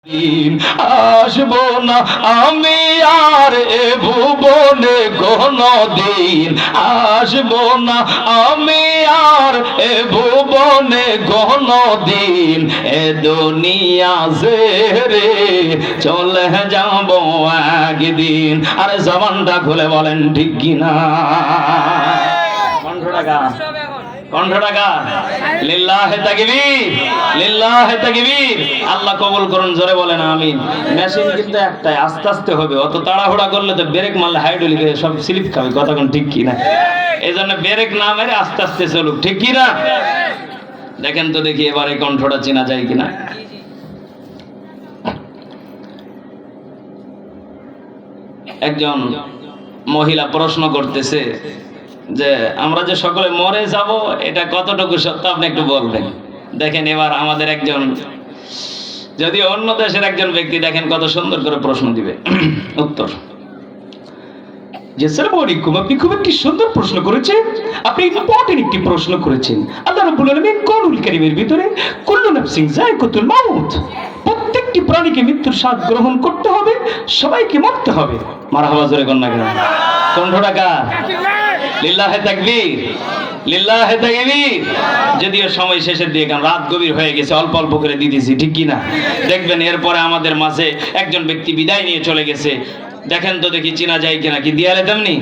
আসবো না আমি আর এ ভুবনে কোনদিন, আসবো না আমি আর এ ভুবনে কোনদিন, এ দুনিয়া ছেড়ে চলে যাব একদিন। আরে জবানটা খুলে বলেন ঠিক কিনা? কণ্ঠটাকা লিল্লাহে তাকবীর, লিল্লাহে তাকবীর। আল্লাহ কবুল করুন, জোরে বলেন আমিন। মেশিন কিন্তু একটাই, আস্তে আস্তে হবে। অত তাড়াহুড়া করলে তো ব্রেক মারলে হাইড্রোলিকে সব স্লিপ খাবে। কথা কোন ঠিক কিনা? এই জন্য ব্রেক না মেরে আস্তে আস্তে চলুক, ঠিক কিনা? দেখেন তো দেখি এবারে কণ্ঠটা চেনা যায় কিনা। একজন মহিলা প্রশ্ন করতেছে যে আমরা যে সকলে মরে যাব এটা কতটুকু সত্য, আপনি একটু বলবেন। দেখেন এবার আমাদের একজন, যদি অন্য দেশের একজন ব্যক্তি, দেখেন কত সুন্দর করে প্রশ্ন দিবে। উত্তর: জি আসসালামু আলাইকুম, আপনি খুব একটি সুন্দর প্রশ্ন করেছেন। আপনি ইম্পর্টেন্ট একটি প্রশ্ন করেছেন। আল্লাহ রাব্বুল আলামিন কোরআনুল কারীমের ভিতরে কুল্লু নাফসিন যায়কাতুল মাউত, প্রত্যেকটি প্রাণীকে মৃত্যুর স্বাদ গ্রহণ করতে হবে, সবাইকে মরতে হবে। মারহাবা, জোরে কন্যা কেন? কণ্ঠটা কার? লিল্লাহে তাকবীর, লিল্লাহে তাকবীর। যদিও সময় শেষের দিকে, কারণ রাত গভীর হয়ে গেছে, অল্প অল্প করে দিতেছি, ঠিক কিনা? দেখবেন এরপরে আমাদের মাঝে একজন ব্যক্তি বিদায় নিয়ে চলে গেছে। দেখেন তো দেখি চেনা যায় কিনা। কি দিয়ালে তেমনি,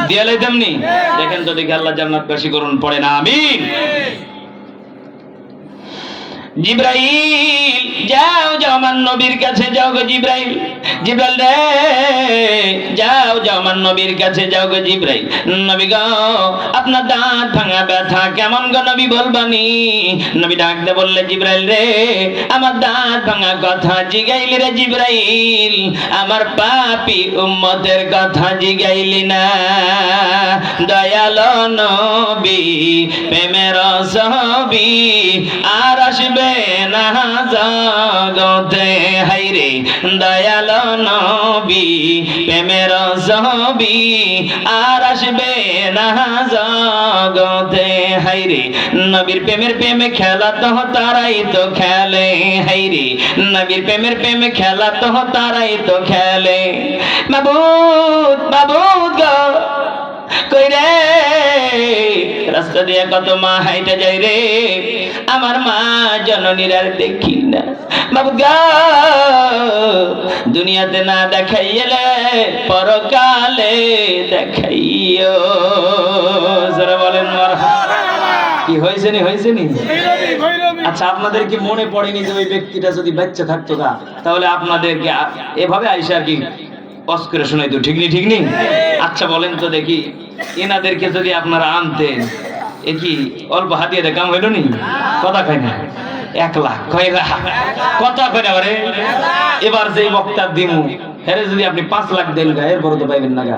দিয়ালে তেমনি। দেখেন তো দেখি, আল্লাহ জান্নাতবাসী করুন, পড়ে না আমিন। জিবরাইল, যাও যাও আমার নবীর কাছে যাও গো জিবরাইল। জিবরাইল রে, যাও যাও আমার নবীর কাছে যাও গো জিবরাইল। নবী গো, আপনার দাঁত ভাঙা ব্যথা কেমন গো নবী বলবানি? নবী ডাক দে বললে, জিবরাইল রে, আমার দাঁত ভাঙা কথা জিগাইলি রে জিবরাইল, আমার পাপী উম্মতের কথা জিগাইলি না। দয়ালো নবী, প্রেমের ছবি আর আসবে না জগতে, হাইরে দয়ালো নবী, প্রেমের ছবি আর আসবে না জগতে, হাইরে নবীর প্রেমের প্রেমে খেলা তো তারাই তো খেলে, হাইরে নবীর প্রেমের প্রেমে খেলা তো তারাই তো খেলে। মাবুদ, মাবুদ গো কই রে, রাস্তা দিয়ে কত মা হাইটা যাই রে, আমার মা জননীর আর দেখি না। বাবু গা, দুনিয়াতে না দেখাইলে পরকালে দেখাইও। যারা বলেন মারহাবা। কি হয়েছে নি, হয়েছে নি? আচ্ছা, আপনাদের কি মনে পড়েনি যে ওই ব্যক্তিটা যদি বাচ্চা থাকতো না, তাহলে আপনাদেরকে এভাবে আইসা আর কি পজ করে শোনাই তো, ঠিক নি, ঠিক নি? আচ্ছা বলেন তো দেখি, এনাদেরকে যদি আপনারা আনতেন, এ কি অল্প হাতিয়ে দে কাম হইল নি? কথা কয় না, 1 লাখ কয়রা কথা কয় না রে। এবার যে বক্তা দিমু হেরে যদি আপনি 5 লাখ দেন গা, এরপর তো পাইবেন না গা।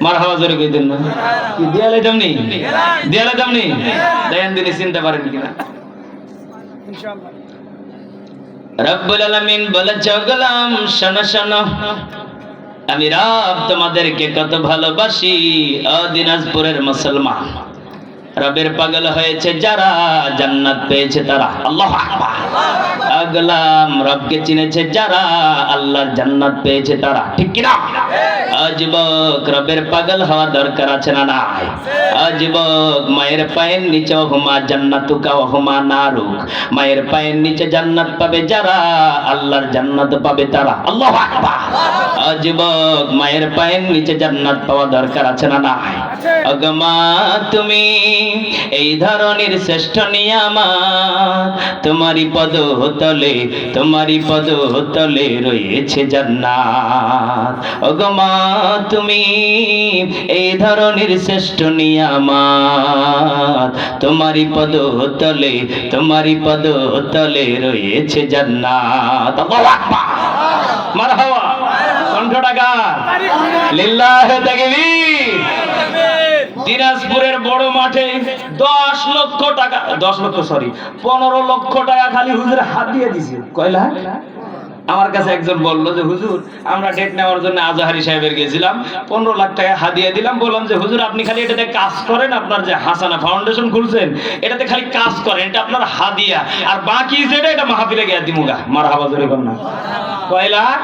মারহাবা, জোরে কই দেন না? কি দিয়ালে দামনি, দিয়ালে দামনি? দেন দিনে চিনতে পারেন কিনা? ইনশাআল্লাহ। রব্বুল আলামিন বলেছে, গোলাম শোনো শোনো, আমি রব তোমাদেরকে কত ভালোবাসি। ও দিনাজপুরের মুসলমান, রবের পাগল হয়েছে যারা, জান্নাত পেয়েছে তারা। আল্লাহু আকবার। আগলাম, রবকে চিনেছে যারা, আল্লাহর জান্নাত পেয়েছে তারা, ঠিক কি না? যুবক, রবের পাগল হওয়া দরকার আছে না নাই? যুবক, মায়ের পায়ের নিচে হুমা জান্নাতুকা ওয়া হুমা নারুক, মায়ের পায়ের নিচে জান্নাত পাবে যারা, আল্লাহর জান্নাত পাবে তারা। আল্লাহু আকবার। যুবক, মায়ের পায়ের নিচে জান্নাত পাওয়া দরকার আছে না নাই? ওগো তুমি এই ধরনের শ্রেষ্ঠ নিয়ামত, তোমারই পদ তলে, তোমারই পদ তলে রয়েছে জান্নাত। ওগো মা, তুমি এই ধরনের শ্রেষ্ঠ নিয়ামত, তোমারই পদ তলে, তোমারই পদ তলে রয়েছে জান্নাত। আল্লাহু আকবার। মারহাবা। কণ্ঠটা কার? লিল্লাহে তাকবীর। দিনাজপুরের বড় মাঠে 10 লক্ষ টাকা, 10 লক্ষ সরি 15 লক্ষ টাকা খালি হুজুর হাত দিয়ে দিছে। কয় লাখ? আমার কাছে একজন বলল যে হুজুর আমরা ডেট নেওয়ার জন্য আজহারি সাহেবের গেছিলাম, 15 লাখ টাকা হাদিয়া দিলাম, বললাম যে হুজুর আপনি খালি এটাতে কাজ করেন, আপনার যে হাসানা ফাউন্ডেশন খুলছেন এটাতে খালি কাজ করেন, এটা আপনার হাদিয়া, আর বাকি যেটা এটা মাহফিলে গিয়ে দিমুগা। মারহাবা জোরে কোন না। কয় লাখ?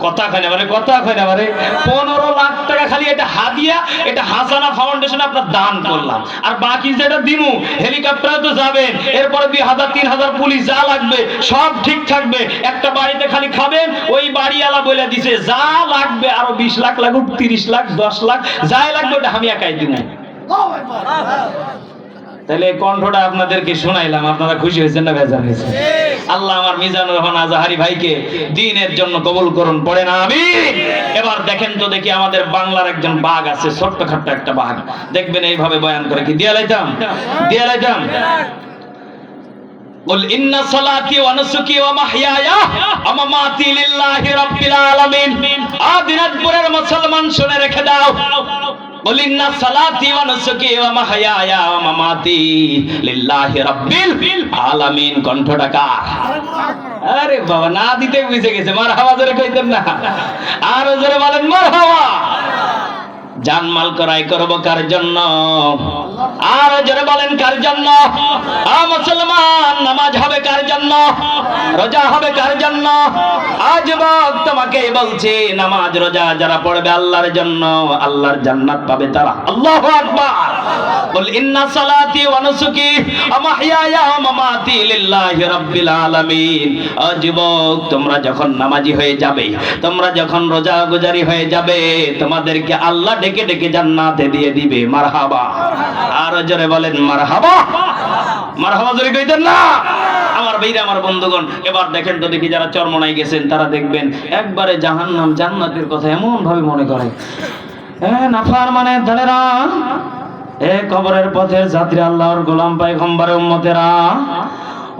কথা কয় না, মানে কথা কয় না, মানে 15 লাখ টাকা খালি এটা হাদিয়া, এটা হাসানা ফাউন্ডেশন আপনার দান করলাম, আর বাকি যেটা দিমু হেলিকপ্টারে তো যাবেন, এরপরে 2000 3000 পুলিশ যা লাগবে সব ঠিক থাকবে, একটা বাড়িতে খালি খাবেন, ওই বাড়িওয়ালা বলে দিছে যা লাগবে আরো 20 লাখ লাগুক, 30 লাখ 10 লাখ যাই লাগবে ওটা আমি একাই দিমু। তাহলে কণ্ঠটা আপনাদেরকে শোনাইলাম, আপনারা খুশি হয়েছেন না বেজার হয়েছেন? আল্লাহ আমার মিজানুর রহমান আজহারি ভাইকে দ্বীনের জন্য কবুল করুন, পড়ে না আমিন। এবার দেখেন তো দেখি আমাদের বাংলার একজন বাঘ আছে, ছোট্টখাট্ট একটা বাঘ, দেখবেন এইভাবে বয়ান করে কি দিয়া লাইতাম। قل إن صلاتي ونسكي ومحياي ومماتي لله رب العالمين। দিনাজপুরের মুসলমান শুনে রেখে দাও, قل إن صلاتي ونسكي ومحياي ومماتي لله رب العالمين। কণ্ঠটা কার? আরে বাবা, না দিতে বুঝে গেছে। মারহাবা জোরে কইতেন না? আর জোরে বলেন মারহাবা। জানমাল ক্রয় করব কার জন্য? আর জোরে বলেন কার জন্য? মুসলমান, নামাজ হবে কার জন্য? রোজা হবে কার জন্য? আজ তোমাকে বলছি, নামাজ রোজা যারা পড়বে আল্লাহর জন্য, আল্লাহর জান্নাত পাবে তারা। আল্লাহু আকবার। বল ইন্না সালাতি ওয়া নুসুকি ওয়া মাহইয়ায়া ওয়া মামাতি লিল্লাহি রাব্বিল আলামিন। যুবক, তোমরা যখন নামাজি হয়ে যাবে, তোমরা যখন রোজা গুজারি হয়ে যাবে, তোমাদেরকে আল্লাহ ডেকে ডেকে জান্নাতে দিয়ে দিবে। মারহাবা। আর জোরে বলেন মারহাবা। মারহাবা জোরে কইতেন না? আমার ভাইরা, আমার বন্ধুগণ, এবার দেখেন তো দেখি যারা চরমনাই গেছেন তারা দেখবেন একবারে জাহান্নাম জান্নাতের কথা এমন ভাবে মনে করে। নাফরমানের দলেরা, কবরের পথের যাত্রী, আল্লাহর গোলাম পয়গম্বরের উম্মতেরা,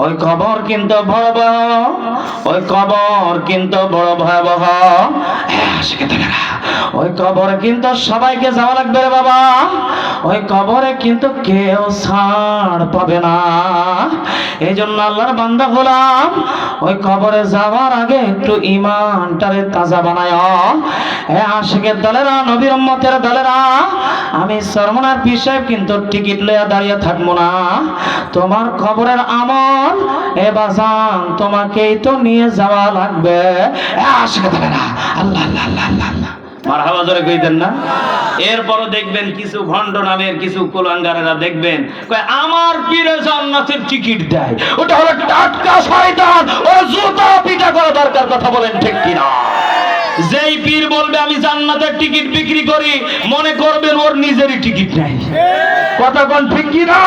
ওই কবর কিন্তু ভয়াবহ, ওই কবর কিন্তু বড় ভয়াবহ। ওই কবরে কিন্তু সবাইকে যাওয়া লাগবে রে বাবা। ওই কবরে কিন্তু কেউ ছাড় পাবে না। এই জন্য আল্লাহর বান্দা হলাম, ওই কবরে যাওয়ার আগে একটু ঈমানটারে তাজা বানায়। আশিকের দলেরা, নবীর উম্মতের দলেরা, আমি চরমনার পীর সাহেব কিন্তু টিকিট লইয়া দাঁড়িয়ে থাকবো না। তোমার কবরের আমল বাজান তোমাকেই তো নিয়ে যাওয়া লাগবে। আশিকের দলেরা, আল্লাহ আল্লাহ আল্লাহ আল্লাহ। মারহাবা জোরে কইতেন না? এরপরও দেখবেন কিছু ভণ্ড নামের কিছু কুলাঙ্গারেরা দেখবেন কয় আমার পীরে জান্নাতের টিকিট দেয়, ওটা হলো টাটকা শয়তান, ও জুতা পিটা করা দরকার। কথা বলেন ঠিক কিনা? যেই পীর বলবে আমি জান্নাতের টিকিট বিক্রি করি, মনে করবেন ওর নিজেরই টিকিট নাই। কথা কোন ঠিক কিনা?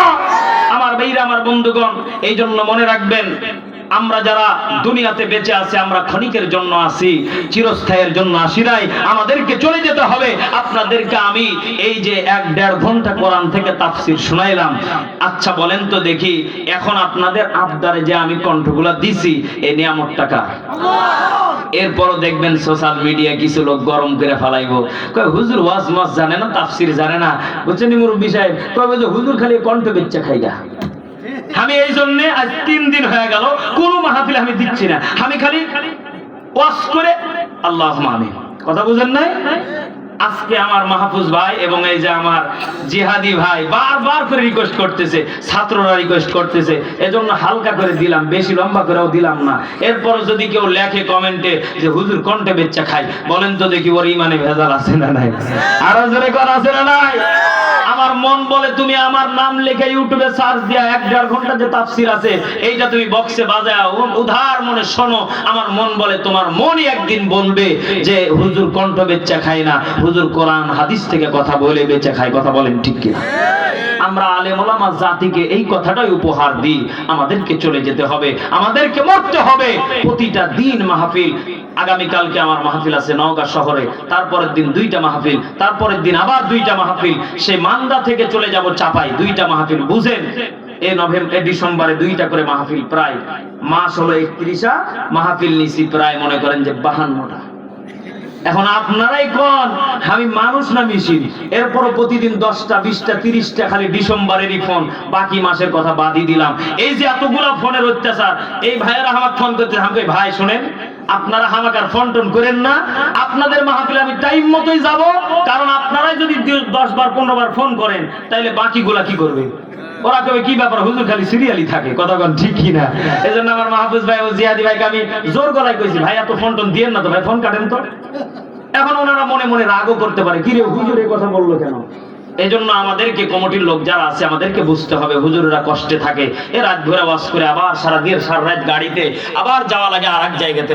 আমার ভাইরা, আমার বন্ধুগণ, এই জন্য মনে রাখবেন, আমরা যারা দুনিয়াতে বেঁচে আছি, আমরা ক্ষণিকের জন্য আছি, চিরস্থায়ীর জন্য আসি নাই। আমাদেরকে চলে যেতে হবে। আপনাদেরকে আমি এই যে 1-1.5 ঘন্টা কোরআন থেকে তাফসীর শুনাইলাম, আচ্ছা বলেন তো দেখি, এখন আপনাদের আবদারে যে আমি কণ্ঠগুলা দিছি, এই নিয়ামত টাকা। এরপরও দেখবেন সোশ্যাল মিডিয়া কিছু লোক গরম করে ফেলাইবো, কয় হুজুর ওয়াজ মাস জানে না, তাফসীর জানে না। বুঝছেন মুরব্বী সাহেব? কয় যে হুজুর খালি কণ্ঠ বেচ্চা খাইগা। আমি এই জন্য আজ 3 দিন হয়ে গেল কোন মাহফিলে আমি দিচ্ছি না, আমি খালি ওয়াজ করে আল্লাহুম্মা আমিন। কথা বুঝেন নাই? আজকে আমার মাহফুজ ভাই এবং এই যে আমার জিহাদি ভাই বারবার করে রিকোয়েস্ট করতেছে, ছাত্ররা রিকোয়েস্ট করতেছে, এজন্য হালকা করে দিলাম, বেশি লম্বা করেও দিলাম না। এরপর যদি কেউ লেখে কমেন্টে যে হুজুর কণ্ঠে বেচ্চা খাই, বলেন তো দেখি ওর ইমানে ভেজাল আছে না নাই? আরো জোরে কর, আছে না নাই? আমার মন বলে তুমি আমার নাম লিখে ইউটিউবে সার্চ দিয়া 1-1.5 ঘন্টা যে তাফসীর আছে এইটা তুমি বক্সে বাজাও, উধার মনে শোনো। আমার মন বলে তোমার মনই একদিন বলবে যে হুজুর কণ্ঠ বেচ্চা খায় না, হুজুর কোরআন হাদিস থেকে কথা বলে বেঁচে খায়। কথা বলেন ঠিক কিনা? আমরা আলেম ওলামা জাতিকে এই কথাটাই উপহার দিই, আমাদেরকে চলে যেতে হবে, আমাদেরকে মরতে হবে। প্রতিটা দিন মাহফিল। আগামীকালকে আমার মাহফিল আছে নওগাঁ শহরে, তারপরের দিন 2টা মাহফিল, তারপরের দিন আবার 2টা মাহফিল। সেই মান্দা থেকে চলে যাব চাপাই, 2টা মাহফিল। বুঝেন, এই ডিসেম্বরে 2টা করে মাহফিল, প্রায় মাস হলো 31টা মাহফিল নিছি, প্রায় মনে করেন যে 52টা। এখন আপনারাই কোন আমি মানুষ না মেশিন? এরপরও প্রতিদিন 10টা 20টা 30টা খালি ডিসেম্বরেরই ফোন, বাকি মাসের কথা বাদই দিলাম। এই যে এতগুলা ফোনের অত্যাচার, এই ভাইয়েরা আমার ফোন করতে, আমাকে ভাই শুনেন আপনারা হামাকার ফোন টোন করেন না। আপনাদের মাহফিলে আমি টাইম মতোই যাব, কারণ আপনারাই যদি 10 বার 15 বার ফোন করেন তাহলে বাকিগুলা কি করবে? ওরা কবে কি ব্যাপার, হুজুর খালি সিরিয়ালি থাকে, কথা কোন ঠিক কি না? এজন্য আমার মাহফুজ ভাই ও জিয়াদি ভাইকে আমি জোর গলায় কইছি, ভাই এত ফোন টোন দিয়েন না তো ভাই, ফোন কাটেন তো। এখন ওনারা মনে মনে রাগও করতে পারে, কি রে হুজুর এই কথা বললো কেন? এজন্য আমাদেরকে কমিটির লোক যারা আছে আমাদেরকে বুঝতে হবে, হুজুরেরা কষ্টে থাকে, এ রাত ভরে ওয়াজ করে আবার সারা রাত গাড়িতে আবার যাওয়া লাগে আর এক জায়গাতে।